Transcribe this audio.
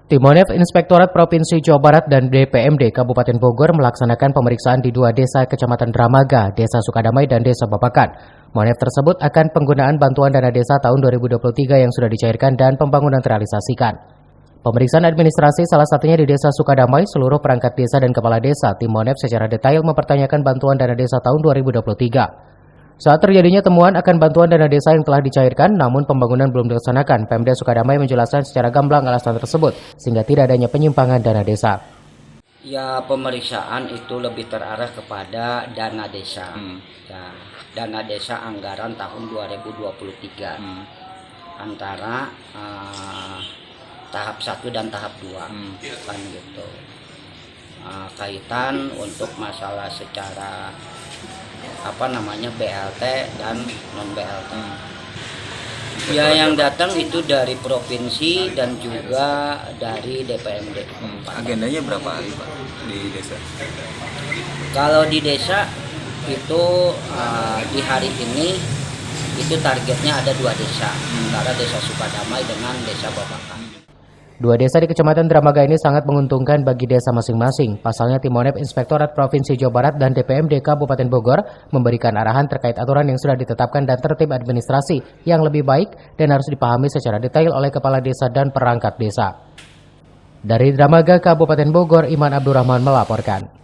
Tim Monef Inspektorat Provinsi Jawa Barat dan DPMD Kabupaten Bogor melaksanakan pemeriksaan di 2 desa Kecamatan Dramaga, Desa Sukadamai, dan Desa Babakan. Monef tersebut akan penggunaan bantuan dana desa tahun 2023 yang sudah dicairkan dan pembangunan terrealisasikan. Pemeriksaan administrasi salah satunya di Desa Sukadamai, seluruh perangkat desa dan kepala desa, Tim Monef secara detail mempertanyakan bantuan dana desa tahun 2023. Saat terjadinya temuan akan bantuan dana desa yang telah dicairkan, namun pembangunan belum dilaksanakan, Pemda Sukadamai menjelaskan secara gamblang alasan tersebut, sehingga tidak adanya penyimpangan dana desa. Ya, pemeriksaan itu lebih terarah kepada dana desa. Ya, dana desa anggaran tahun 2023 antara tahap 1 dan tahap 2 kan gitu. Kaitan untuk masalah secara BLT dan non BLT. Ya, yang datang itu dari provinsi dan juga dari DPMD. Agendanya berapa hari Pak di desa? Kalau di desa itu di hari ini itu targetnya ada 2 desa, antara Desa Sukadamai dengan Desa Babakan. 2 desa di Kecamatan Dramaga ini sangat menguntungkan bagi desa masing-masing. Pasalnya Tim Monef Inspektorat Provinsi Jawa Barat dan DPMD Kabupaten Bogor memberikan arahan terkait aturan yang sudah ditetapkan dan tertib administrasi yang lebih baik dan harus dipahami secara detail oleh kepala desa dan perangkat desa. Dari Dramaga, Kabupaten Bogor, Iman Abdurrahman melaporkan.